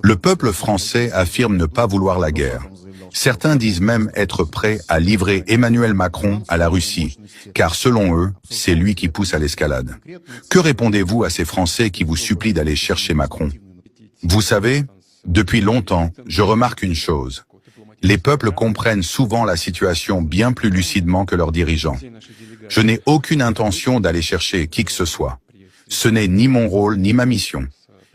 Le peuple français affirme ne pas vouloir la guerre. Certains disent même être prêts à livrer Emmanuel Macron à la Russie, car selon eux, c'est lui qui pousse à l'escalade. Que répondez-vous à ces Français qui vous supplient d'aller chercher Macron? Vous savez, depuis longtemps, je remarque une chose. Les peuples comprennent souvent la situation bien plus lucidement que leurs dirigeants. Je n'ai aucune intention d'aller chercher qui que ce soit. Ce n'est ni mon rôle ni ma mission.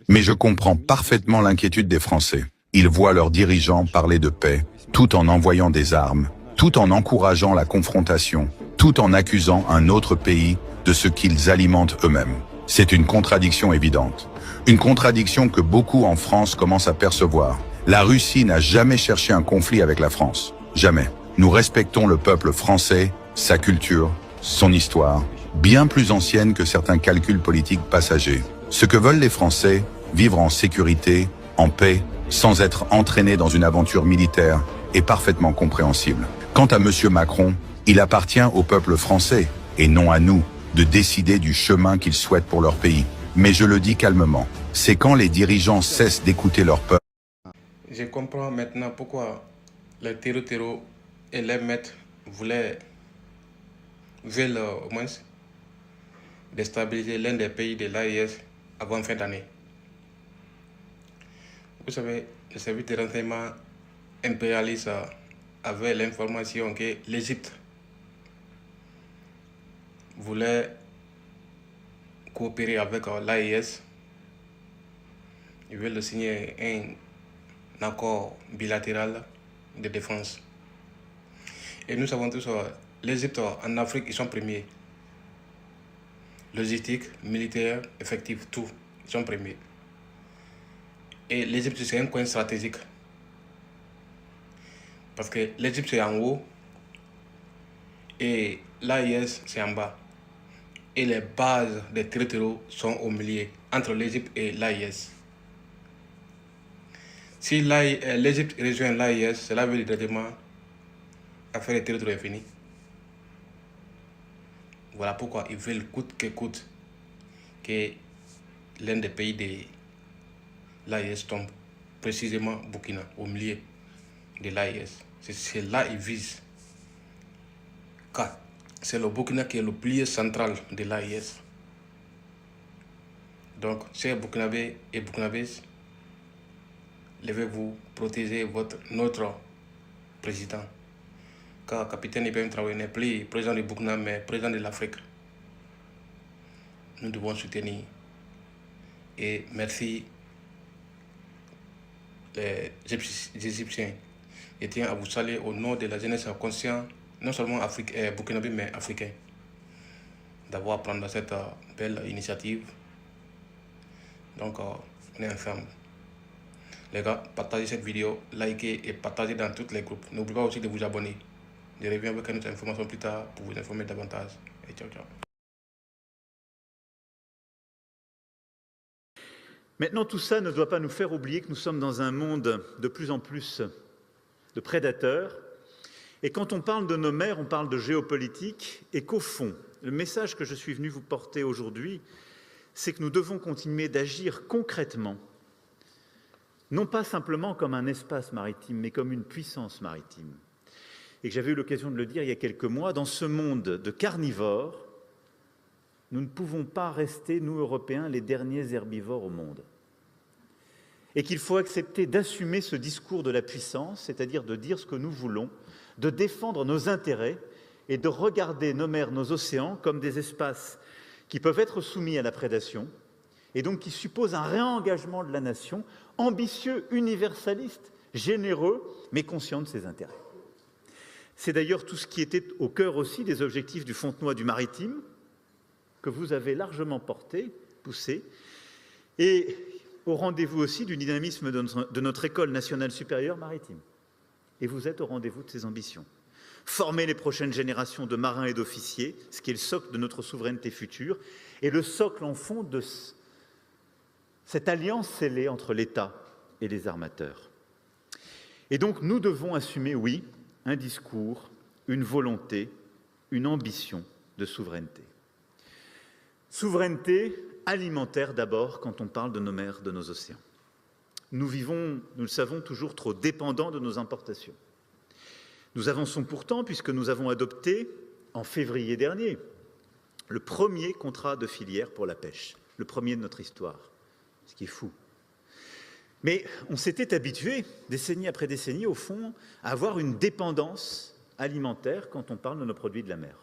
Mais je comprends parfaitement l'inquiétude des Français. Ils voient leurs dirigeants parler de paix, tout en envoyant des armes, tout en encourageant la confrontation, tout en accusant un autre pays de ce qu'ils alimentent eux-mêmes. C'est une contradiction évidente. Une contradiction que beaucoup en France commencent à percevoir. La Russie n'a jamais cherché un conflit avec la France. Jamais. Nous respectons le peuple français, sa culture, son histoire, bien plus ancienne que certains calculs politiques passagers. Ce que veulent les Français, vivre en sécurité, en paix, sans être entraînés dans une aventure militaire, est parfaitement compréhensible. Quant à M. Macron, il appartient au peuple français, et non à nous, de décider du chemin qu'ils souhaitent pour leur pays. Mais je le dis calmement, c'est quand les dirigeants cessent d'écouter leur peuple. Je comprends maintenant pourquoi les terreaux et les maîtres veulent au moins déstabiliser l'un des pays de l'AES avant fin d'année. Vous savez, le service de renseignement impérialiste avait l'information que l'Égypte voulait coopérer avec l'AES. Ils veulent signer un accord bilatéral de défense. Et nous savons tous, l'Égypte en Afrique, ils sont premiers. Logistique, militaire, effectif, tout, ils sont premiers. Et l'Égypte, c'est un coin stratégique. Parce que l'Égypte, c'est en haut et l'AIS, c'est en bas. Et les bases des territoires sont au milieu, entre l'Égypte et l'AIS. Si l'Égypte rejoint l'AIS, cela veut dire directement l'affaire des territoires est finie. Voilà pourquoi ils veulent coûte que coûte que l'un des pays de l'AIS tombe, précisément Burkina, au milieu de l'AIS. C'est là qu'ils visent. Car c'est le Burkina qui est le pilier central de l'AIS. Donc, chers Burkinabés et Burkinabés, levez-vous, protégez notre président. Car capitaine Ibrahim Traoré n'est plus président du Burkina, mais président de l'Afrique. Nous devons soutenir. Et merci les Égyptiens. Je tiens à vous saluer au nom de la jeunesse consciente, non seulement burkinabé, mais africain, d'avoir pris cette belle initiative. Donc, on est ensemble. Les gars, partagez cette vidéo, likez et partagez dans tous les groupes. N'oubliez pas aussi de vous abonner. Je reviens avec une autre information plus tard pour vous informer davantage. Et ciao, ciao. Maintenant, tout ça ne doit pas nous faire oublier que nous sommes dans un monde de plus en plus de prédateurs. Et quand on parle de nos mers, on parle de géopolitique et qu'au fond, le message que je suis venu vous porter aujourd'hui, c'est que nous devons continuer d'agir concrètement, non pas simplement comme un espace maritime, mais comme une puissance maritime. Et que j'avais eu l'occasion de le dire il y a quelques mois, dans ce monde de carnivores, nous ne pouvons pas rester, nous Européens, les derniers herbivores au monde. Et qu'il faut accepter d'assumer ce discours de la puissance, c'est-à-dire de dire ce que nous voulons, de défendre nos intérêts et de regarder nos mers, nos océans comme des espaces qui peuvent être soumis à la prédation et donc qui supposent un réengagement de la nation, ambitieux, universaliste, généreux, mais conscient de ses intérêts. C'est d'ailleurs tout ce qui était au cœur aussi des objectifs du Fontenoy du maritime, que vous avez largement porté, poussé, et au rendez-vous aussi du dynamisme de notre École nationale supérieure maritime. Et vous êtes au rendez-vous de ces ambitions. Former les prochaines générations de marins et d'officiers, ce qui est le socle de notre souveraineté future, et le socle en fond de cette alliance scellée entre l'État et les armateurs. Et donc nous devons assumer, oui, un discours, une volonté, une ambition de souveraineté. Souveraineté alimentaire d'abord quand on parle de nos mers, de nos océans. nous vivons, nous le savons, toujours trop dépendants de nos importations. Nous avançons pourtant puisque nous avons adopté, en février dernier, le premier contrat de filière pour la pêche, le premier de notre histoire, ce qui est fou. Mais on s'était habitué, décennie après décennie, au fond, à avoir une dépendance alimentaire quand on parle de nos produits de la mer.